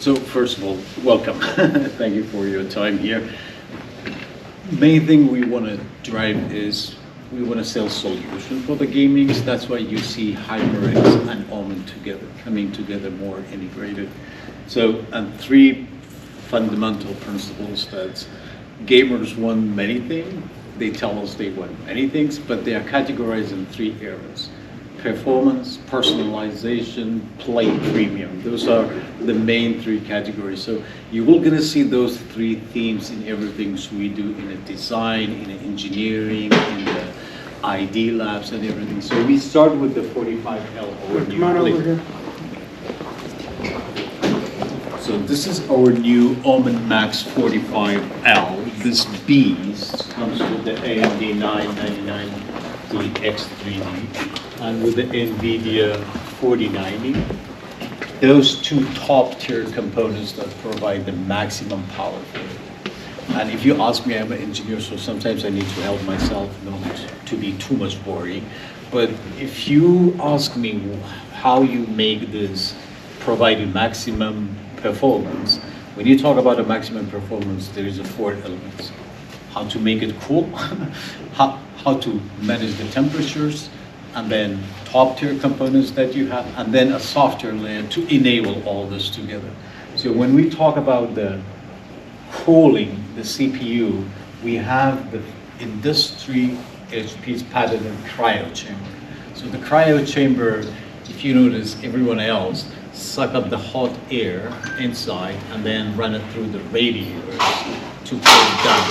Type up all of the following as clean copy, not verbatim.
So first of all, welcome. Thank you for your time here. Main thing we want to drive is we want to sell solution for the gamings. That's why you see HyperX and Omen together, coming together more integrated. So, and three fundamental principles that gamers want many things. They tell us they want many things, but they are categorized in three areas: performance, personalization, play premium. Those are the main three categories. So you will gonna see those three themes in everything we do in a design, in a engineering, in the ID labs and everything. So we start with the 45L. Come on over here. So this is our new Omen Max 45L. This beast comes with the AMD 999 X3D and with the NVIDIA 4090. Those two top tier components that provide the maximum power for it. And if you ask me, I'm an engineer, so sometimes I need to help myself not to be too much worried. But if you ask me how you make this provide maximum performance, when you talk about a maximum performance, there is a four elements: how to make it cool, how to manage the temperatures, and then top tier components that you have, and then a software layer to enable all this together. So when we talk about the cooling, the CPU, we have the industry HP's patented cryo chamber. So the cryo chamber, if you notice, everyone else suck up the hot air inside and then run it through the radiators to cool it down.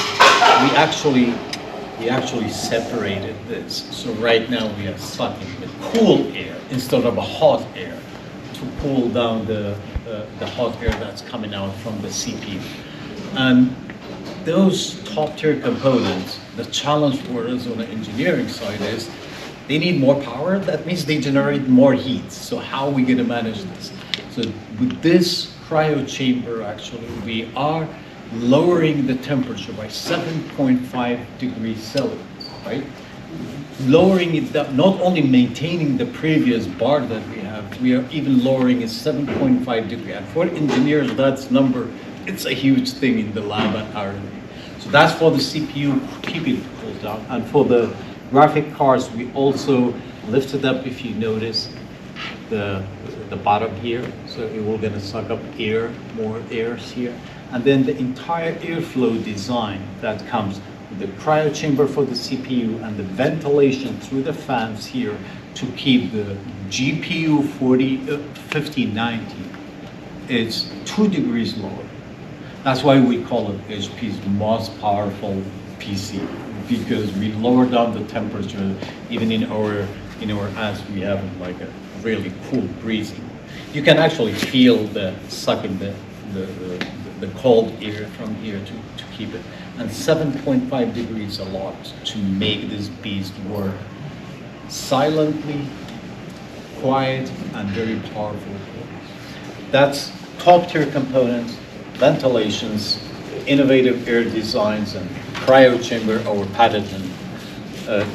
We actually separated this. So right now we are sucking the cool air instead of a hot air to cool down the hot air that's coming out from the CPU. And those top tier components, the challenge for us on the engineering side is they need more power. That means they generate more heat. So how are we going to manage this? So with this cryo chamber, actually, we are lowering the temperature by 7.5 degrees Celsius, right? Lowering it down, not only maintaining the previous bar that we are even lowering it 7.5 degrees. And for engineers, that's number, it's a huge thing in the lab at R&D. So that's for the CPU, keeping it cooled down. And for the graphic cards, we also lifted up, if you notice, the bottom here. So it will gonna suck up air, more airs here. And then the entire airflow design that comes with the cryo chamber for the CPU and the ventilation through the fans here to keep the GPU 5090 is 2 degrees lower. That's why we call it HP's most powerful PC, because we lower down the temperature. Even in our ads, we have like a really cool breezing. You can actually feel the sucking the cold air from here to keep it. And 7.5 degrees a lot to make this beast work silently, quiet, and very powerful. That's top tier components, ventilations, innovative air designs, and cryo chamber, our patented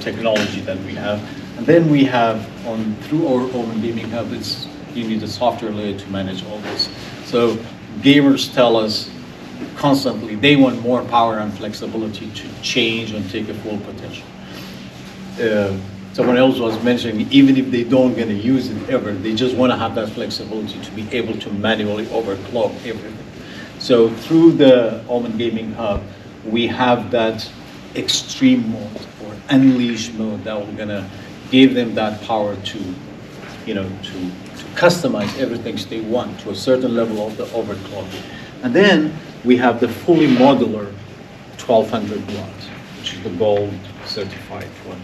technology that we have. And then we have through our Omen Gaming Hub, you need a software layer to manage all this. So gamers tell us constantly they want more power and flexibility to change and take a full potential. Someone else was mentioning, even if they don't gonna use it ever, they just want to have that flexibility to be able to manually overclock everything. So through the Omen Gaming Hub, we have that extreme mode or unleash mode that we're gonna give them that power to customize everything they want to a certain level of the overclocking. And then we have the fully modular 1200 watts, which is the gold certified one,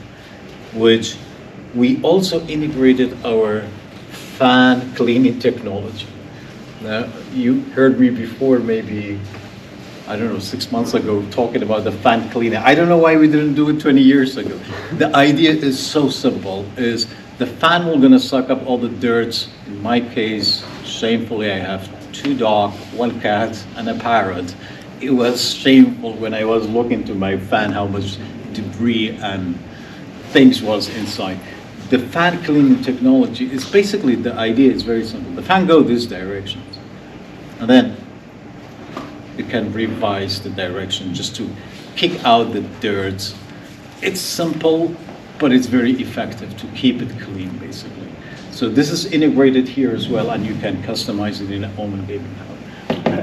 which we also integrated our fan cleaning technology. Now, you heard me before, maybe, I don't know, 6 months ago, talking about the fan cleaner. I don't know why we didn't do it 20 years ago. The idea is so simple, is the fan will gonna suck up all the dirt. In my case, shamefully, I have 2 dogs, 1 cat, and a parrot. It was shameful when I was looking to my fan, how much debris and things was inside. The fan cleaning technology is basically, the idea is very simple. The fan goes this direction. And then you can revise the direction just to kick out the dirt. It's simple, but it's very effective to keep it clean, basically. So this is integrated here as well, and you can customize it in an Omen gaming hub.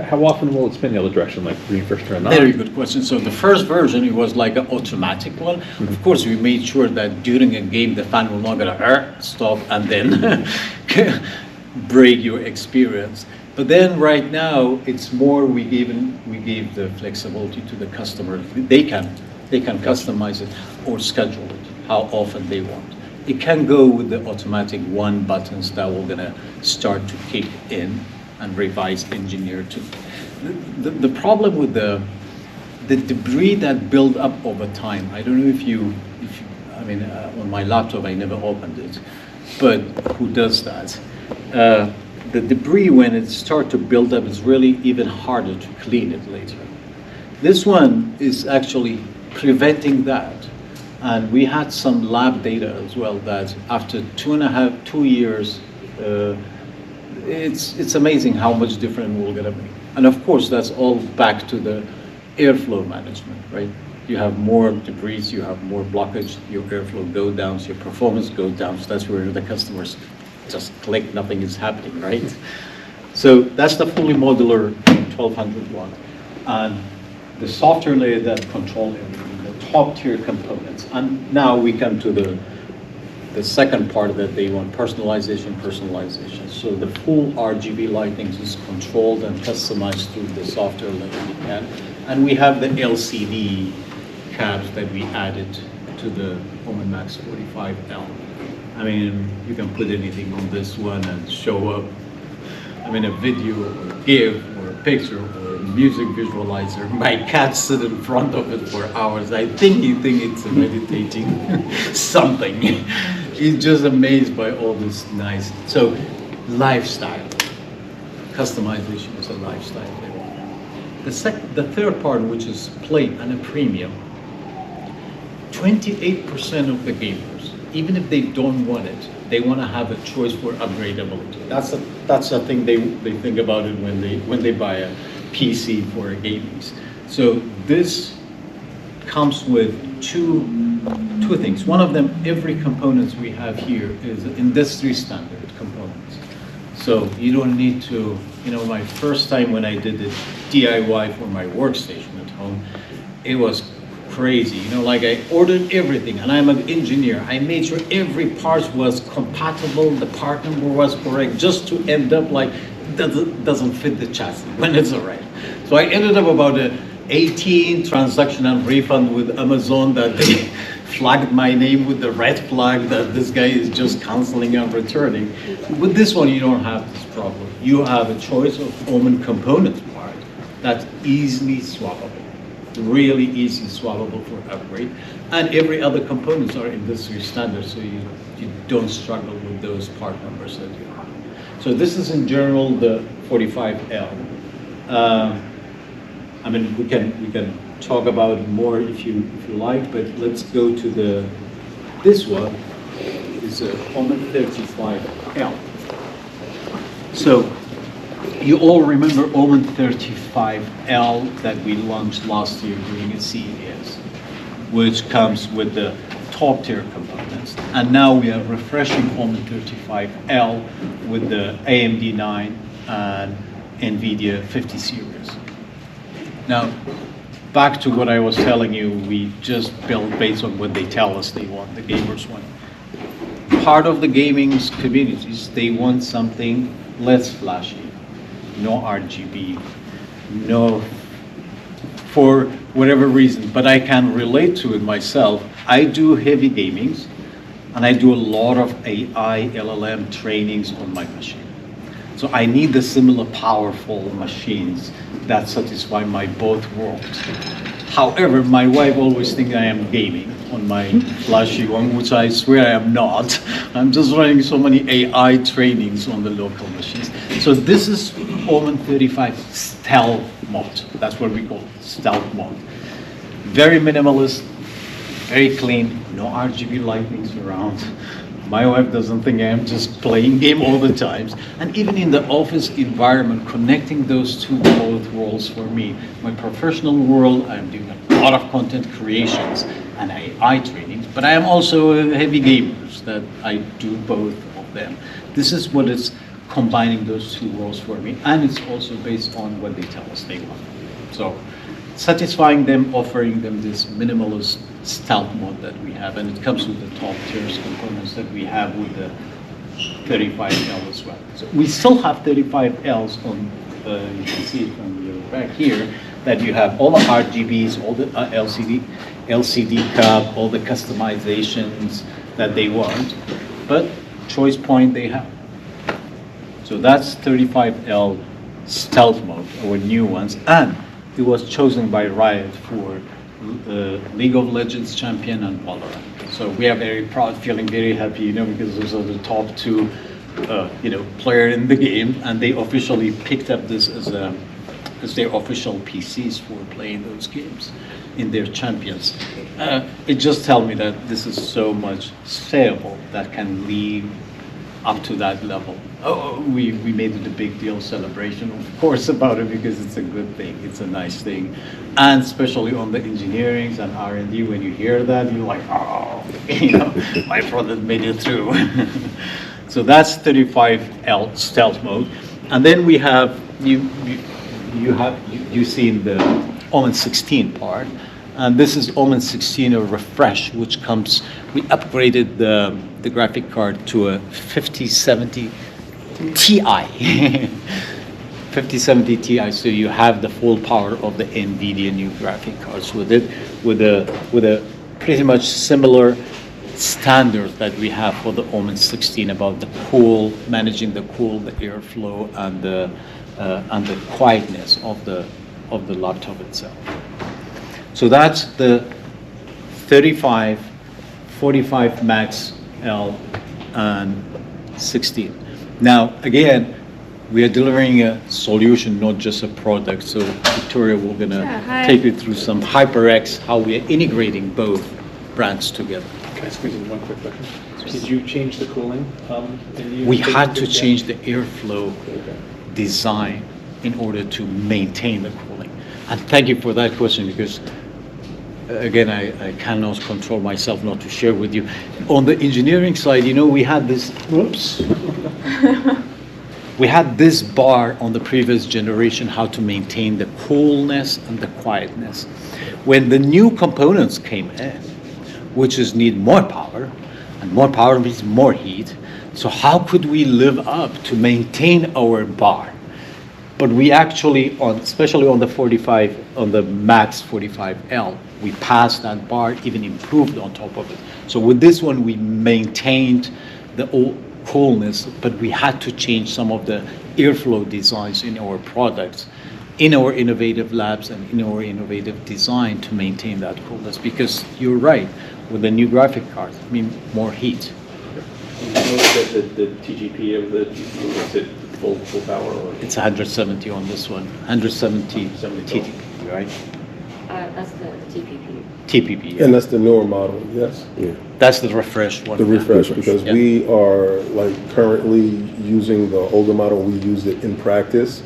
How often will it spin the other direction, like when you first turn it on? Very good question. So the first version, it was like an automatic one. Of course, we made sure that during a game, the fan will not gonna stop and then break your experience. But then right now, it's more we gave the flexibility to the customer. They can customize it or schedule it how often they want. It can go with the automatic one buttons that we're gonna start to kick in and revise engineer to. The problem with the debris that build up over time, I don't know if you I mean, on my laptop I never opened it, but who does that? The debris, when it starts to build up, is really even harder to clean it later. This one is actually preventing that. And we had some lab data as well that after 2 years, it's amazing how much different we're gonna be. And of course, that's all back to the airflow management, right? You have more debris, you have more blockage, your airflow goes down, so your performance goes down. So that's where the customers just click, nothing is happening, right? So that's the fully modular 1200 one. And the software layer that control everything, the top tier components. And now we come to the second part that they want, personalization. So the full RGB lighting is controlled and customized through the software layer we can. And we have the LCD cabs that we added to the Omen Max 45L. I mean, you can put anything on this one and show up, I mean, a video or a GIF or a picture or a music visualizer. My cat sit in front of it for hours. I think he thinks it's meditating something. He's just amazed by all this nice. So, lifestyle. Customization is a lifestyle. The third part, which is plate and a premium, 28% of the gamers, even if they don't want it, they want to have a choice for upgradability. That's the thing they think about it when they buy a PC for a gaming. So this comes with two things. One of them, every components we have here is industry standard components. So you don't need to, my first time when I did the DIY for my workstation at home, it was crazy. Like I ordered everything, and I'm an engineer. I made sure every part was compatible, the part number was correct, just to end up like doesn't fit the chassis when it's alright. So I ended up about 18 transaction and refund with Amazon that they flagged my name with the red flag that this guy is just canceling and returning. With this one, you don't have this problem. You have a choice of Omen component part that's easily swappable. Really easy swappable for upgrade, and every other components are industry standard, so you don't struggle with those part numbers that you have. So this is in general the 45L. I mean, we can talk about it more if you like, but let's go to this one is a Omen 35L. So you all remember Omen 35L that we launched last year during a CES, which comes with the top tier components. And now we are refreshing Omen 35L with the AMD 9 and NVIDIA 50 series. Now, back to what I was telling you, we just build based on what they tell us they want, the gamers want. Part of the gaming communities, they want something less flashy. No RGB, no, for whatever reason, but I can relate to it myself. I do heavy gamings, and I do a lot of AI, LLM trainings on my machine. So I need the similar powerful machines that satisfy my both worlds. However, my wife always thinks I am gaming on my flashy one, which I swear I am not. I'm just running so many AI trainings on the local machines. So this is Omen 35 stealth mode. That's what we call it, stealth mode. Very minimalist, very clean, no RGB lightnings around. My wife doesn't think I'm just playing game all the times. And even in the office environment, connecting those two both worlds for me. My professional world, I'm doing a lot of content creations and AI trainings, but I am also a heavy gamer that I do both of them. This is what is combining those two worlds for me, and it's also based on what they tell us they want. So satisfying them, offering them this minimalist stealth mode that we have, and it comes with the top tiers components that we have with the 35L as well. So we still have 35Ls on, you can see it from the back here, that you have all the RGBs, all the LCD cup, all the customizations that they want, but choice point they have. So that's 35L stealth mode, our new ones, and it was chosen by Riot for League of Legends champion and Valorant. So we are very proud, feeling very happy, because those are the top two, player in the game, and they officially picked up this as their official PCs for playing those games in their champions. It just tells me that this is so much stable that can lead up to that level. Oh, we made it a big deal celebration, of course, about it because it's a good thing, it's a nice thing. And especially on the engineering and R&D, when you hear that, you're like, oh, my product made it through. So that's 35L stealth mode. And then we have, you seen the Omen 16 part. And this is Omen 16, a refresh, which comes, we upgraded the graphic card to a 5070 Ti. 5070 Ti, so you have the full power of the NVIDIA new graphic cards with it, with a pretty much similar standard that we have for the Omen 16 about the cool, managing the cool, the airflow, and the quietness of the laptop itself. So that's the 35, 45 Max L, and 16. Now, again, we are delivering a solution, not just a product. So Victoria, we're gonna take you through some HyperX, how we are integrating both brands together. Can I squeeze in one quick question? Did you change the cooling? We had to change the airflow design in order to maintain the cooling. And thank you for that question, because again, I cannot control myself not to share with you. On the engineering side, we had this, whoops. We had this bar on the previous generation, how to maintain the coolness and the quietness. When the new components came in, which is need more power, and more power means more heat, so how could we live up to maintain our bar? But we actually, especially on the 45, on the Max 45L, we passed that bar, even improved on top of it. So with this one, we maintained the old coolness, but we had to change some of the airflow designs in our products, in our innovative labs and in our innovative design to maintain that coolness. Because you're right, with the new graphic card, more heat. You notice that the TGP of the GPU, is it full power? Or? It's 170 on this one, 170 TTP, right? That's the TPP. TPP, yeah. And that's the newer model, yes? Yeah. That's the refreshed one. The refresh, because yeah. we are currently using the older model. We used it in practice,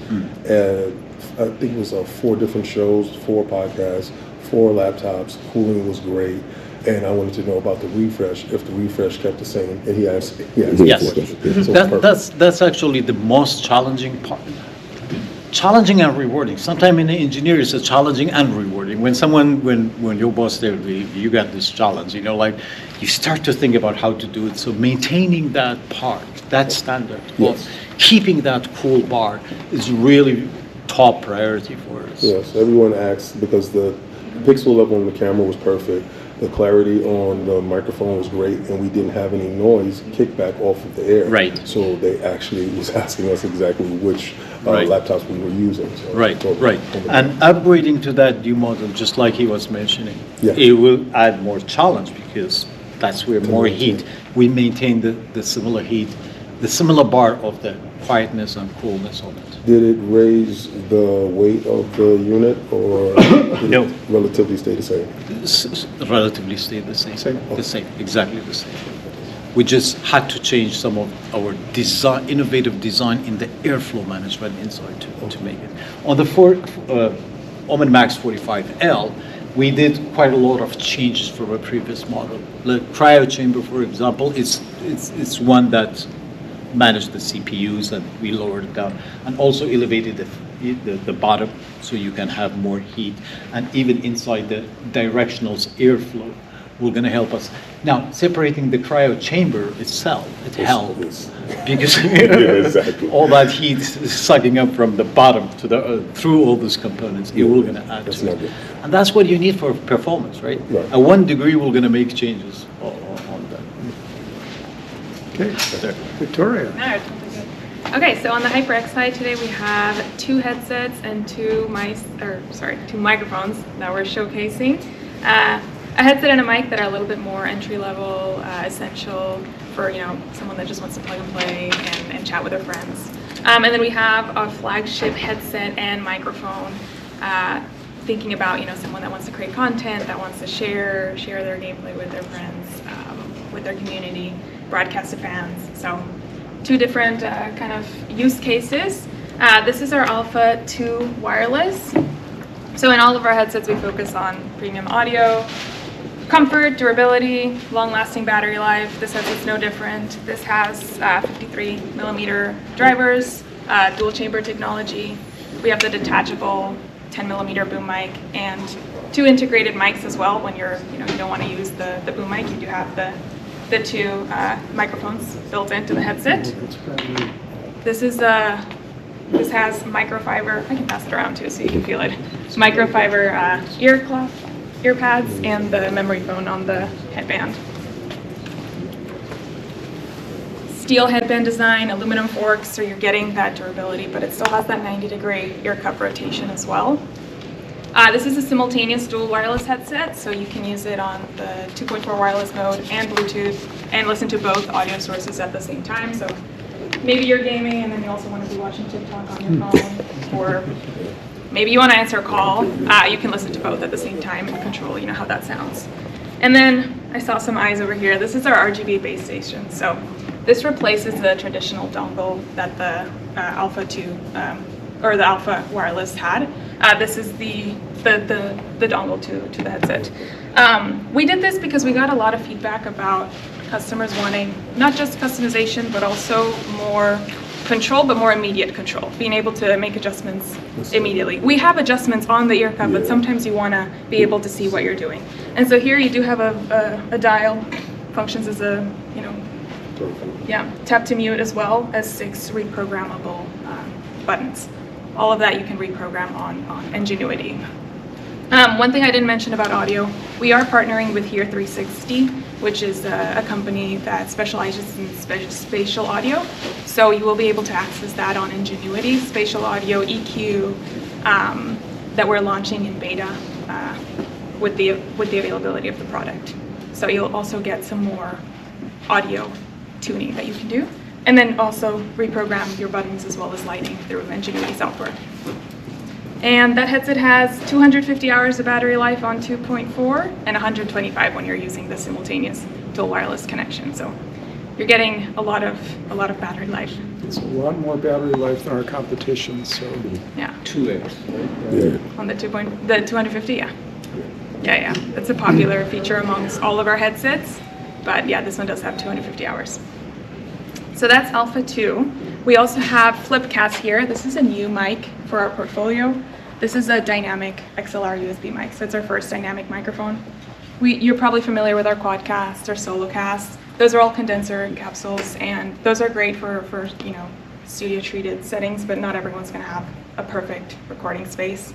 and I think it was 4 different shows, 4 podcasts, 4 laptops. Cooling was great, and I wanted to know about the refresh, if the refresh kept the same, and he asked Yes. So That's actually the most challenging part. Challenging and rewarding. Sometimes in the engineering, it's challenging and rewarding. When your boss there, you got this challenge, you start to think about how to do it. So maintaining that part, that standard, Yes. keeping that cool bar is really top priority for us. Yes, everyone asks because the pixel level on the camera was perfect. The clarity on the microphone was great, and we didn't have any noise kickback off of the air. Right. So they actually was asking us exactly which Right. laptops we were using. So Right. And upgrading to that new model, just like he was mentioning, Yeah. it will add more challenge because that's where more heat. We maintain the similar heat, the similar bar of the quietness and coolness on it. Did it raise the weight of the unit, or did No. it relatively stay the same? Relatively stay the same. Same? The same, exactly the same. We just had to change some of our design, innovative design in the airflow management inside to make it. On the Omen Max 45L, we did quite a lot of changes from a previous model. The cryo chamber, for example, it's one that managed the CPUs, and we lowered it down, and also elevated the bottom so you can have more heat, and even inside the directionals airflow will going to help us. Now, separating the cryo chamber itself, it helps because exactly. all that heat is sucking up from the bottom to the through all those components. It will going to add That's to not it, good. and that's what you need for performance, right? Right. At 1 degree, we're going to make changes on that. Okay, There. Victoria. No, it's totally good. Okay, so on the HyperX side today we have 2 headsets and 2 microphones that we're showcasing. A headset and a mic that are a little bit more entry level, essential for someone that just wants to plug and play and chat with their friends. And then we have a flagship headset and microphone, thinking about someone that wants to create content, that wants to share their gameplay with their friends, with their community, broadcast to fans. So 2 different kind of use cases. This is our Alpha 2 wireless. So in all of our headsets, we focus on premium audio, comfort, durability, long-lasting battery life. This headset's no different. This has 53 millimeter drivers, dual chamber technology. We have the detachable 10 millimeter boom mic and 2 integrated mics as well. When you don't want to use the boom mic, you do have the 2 microphones built into the headset. This has microfiber. I can pass it around too, so you can feel it. Microfiber ear pads, and the memory foam on the headband. Steel headband design, aluminum forks, so you're getting that durability, but it still has that 90-degree ear cup rotation as well. This is a simultaneous dual wireless headset, so you can use it on the 2.4 wireless mode and Bluetooth and listen to both audio sources at the same time. So maybe you're gaming and then you also want to be watching TikTok on your phone, or maybe you want to answer a call. You can listen to both at the same time and control, how that sounds. And then I saw some eyes over here. This is our RGB base station. So this replaces the traditional dongle that the Alpha 2 or the Alpha wireless had. This is the dongle to the headset. We did this because we got a lot of feedback about customers wanting not just customization, but also more control, but more immediate control, being able to make adjustments immediately. We have adjustments on the ear cup, but sometimes you want to be able to see what you're doing. And so here you do have a dial, functions as a, tap to mute, as well as 6 reprogrammable buttons. All of that you can reprogram on Ingenuity. One thing I didn't mention about audio, we are partnering with Here 360, which is a company that specializes in spatial audio. So you will be able to access that on Ingenuity, spatial audio EQ, that we're launching in beta with the availability of the product. So you'll also get some more audio tuning that you can do, and then also reprogram your buttons as well as lighting through Ingenuity software. And that headset has 250 hours of battery life on 2.4 and 125 when you're using the simultaneous dual wireless connection. So you're getting a lot of battery life. It's a lot more battery life than our competition, so. Yeah. 2x, right? Yeah. On the 250, yeah. Yeah. That's a popular feature amongst all of our headsets. But yeah, this one does have 250 hours. So that's Alpha 2. We also have Flipcast here. This is a new mic for our portfolio. This is a dynamic XLR USB mic, so it's our first dynamic microphone. You're probably familiar with our Quadcast or Solocast. Those are all condenser capsules, and those are great for studio treated settings, but not everyone's going to have a perfect recording space.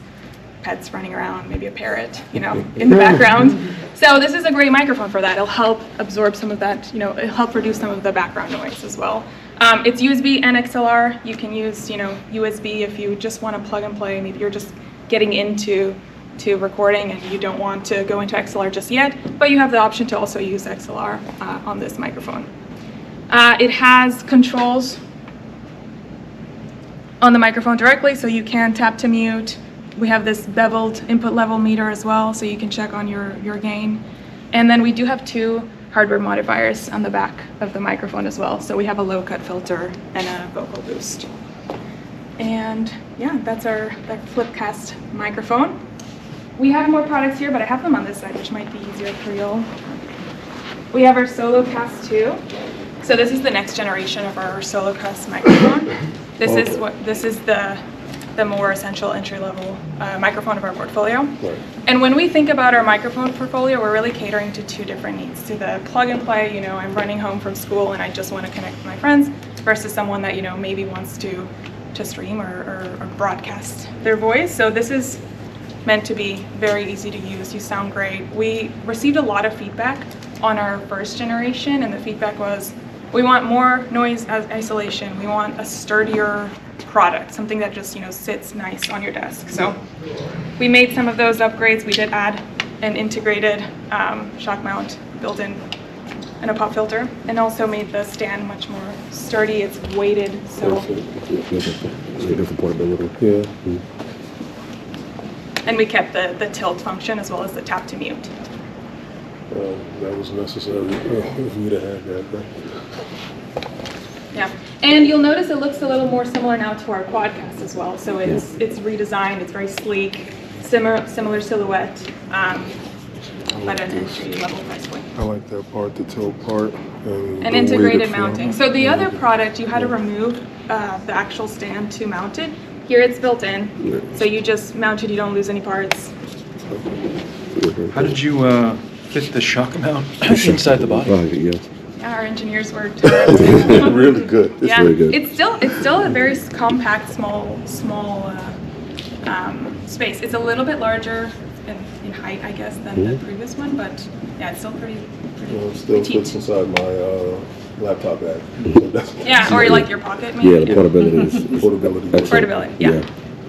Pets running around, maybe a parrot, in the background. So this is a great microphone for that. It'll help absorb some of that, it'll help reduce some of the background noise as well. It's USB and XLR. You can use, USB if you just want to plug and play. Maybe you're just getting into recording and you don't want to go into XLR just yet, but you have the option to also use XLR on this microphone. It has controls on the microphone directly, so you can tap to mute. We have this beveled input level meter as well, so you can check on your gain. And then we do have 2 hardware modifiers on the back of the microphone as well. So we have a low cut filter and a vocal boost. And yeah, that's our Flipcast microphone. We have more products here, but I have them on this side, which might be easier for you. We have our SoloCast 2. So this is the next generation of our SoloCast microphone. This is the more essential entry-level microphone of our portfolio. Right. And when we think about our microphone portfolio, we're really catering to two different needs. To the plug and play, I'm running home from school and I just want to connect with my friends, versus someone that, maybe wants to stream or broadcast their voice. So this is meant to be very easy to use. You sound great. We received a lot of feedback on our first generation, and the feedback was, we want more noise isolation. We want a sturdier product, something that just sits nice on your desk. So we made some of those upgrades. We did add an integrated shock mount built in and a pop filter, and also made the stand much more sturdy. It's weighted, so. Good for portability. Yeah. And we kept the tilt function as well as the tap to mute. That was necessary if we'd have had that. Right? Yeah, and you'll notice it looks a little more similar now to our quadcast as well. So it's redesigned. It's very sleek, similar silhouette, but an entry-level price point. I like that part, the tilt part. And integrated mounting. So the other product, you had to remove the actual stand to mount it. Here it's built in, so you just mount it. You don't lose any parts. How did you fit the shock mount inside the body? Yeah, our engineers worked. Really good. It's Yeah, really good. it's still a very compact, small space. It's a little bit larger in height, I guess, than the previous one, but yeah, it's still pretty It still petite. fits inside my laptop bag. Yeah, or like your pocket, maybe. Yeah, the portability is Portability. excellent. Portability, yeah.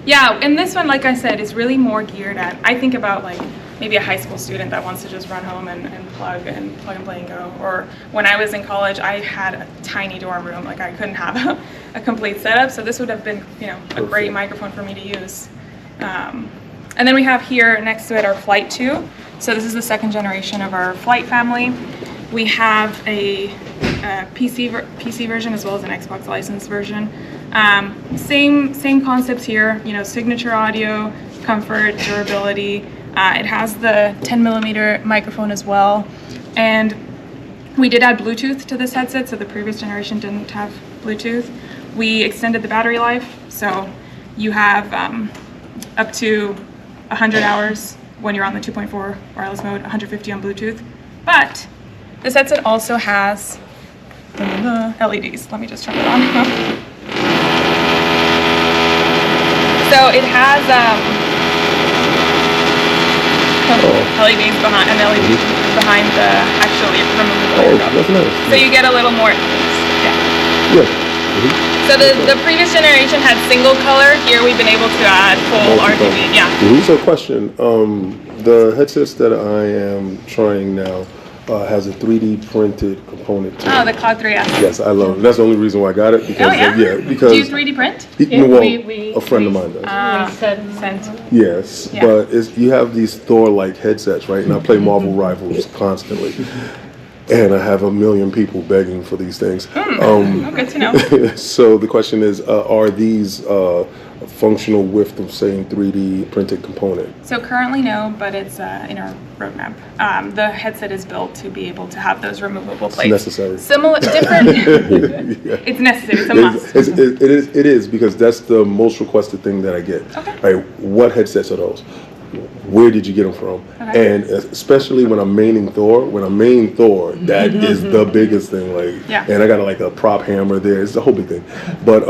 Yeah, and this one, like I said, is really more geared at, I think about like maybe a high school student that wants to just run home and plug and play and go. Or when I was in college, I had a tiny dorm room. Like I couldn't have a complete setup. So this would have been, a great microphone for me to use. And then we have here next to it our Flight 2. So this is the second generation of our Flight family. We have a PC version as well as an Xbox licensed version. Same concepts here, signature audio, comfort, durability. It has the 10mm microphone as well. And we did add Bluetooth to this headset, so the previous generation didn't have Bluetooth. We extended the battery life, so you have up to 100 hours when you're on the 2.4 wireless mode, 150 on Bluetooth. But this headset also has LEDs. Let me just turn it on. So it has LEDs behind, an LED behind the actually removable eardrum. That's nice. So you get a little more, yeah. Yeah. So the previous generation had single color. Here we've been able to add full RGB. Yeah. So question, the headsets that I am trying now has a 3D printed component to Oh, it. the Cloud 3S. Yes, I love it. That's the only reason why I got it. Because Oh yeah. because Do you 3D print? a friend of mine does. We sent. Yes, Yeah. but you have these Thor-like headsets, right? And I play Marvel Rivals constantly, and I have a million people begging for these things. Oh, good to know. So the question is, are these functional with the same 3D printed component? So currently no, but it's in our roadmap. The headset is built to be able to have those removable plates. Necessary. Similar, different. It's necessary. It's a must. It is because that's the most requested thing that I get. Okay. Right, what headsets are those? Where did you get them from? Okay. And especially when I'm maining Thor, that is the biggest thing. Like, Yeah. and I got like a prop hammer there. It's a whole big thing. But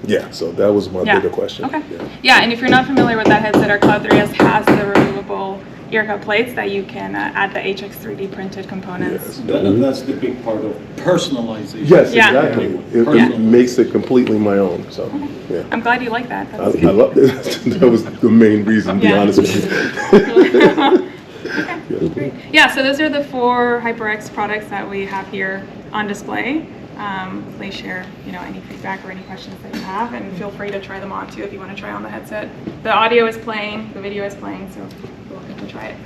yeah, so that was my bigger question. Okay. Yeah, and if you're not familiar with that headset, our Cloud 3S has the removable ear cup plates that you can add the HX 3D printed components. That's the big part of personalization. Yes, Yeah. exactly. It makes it completely my own. So yeah. I'm glad you like that. I love it. That was the main reason, to be Yeah. honest with you. Yeah, so those are the 4 HyperX products that we have here on display. Please share, any feedback or any questions that you have, and feel free to try them on too if you want to try on the headset. The audio is playing, the video is playing, so you're welcome to try it.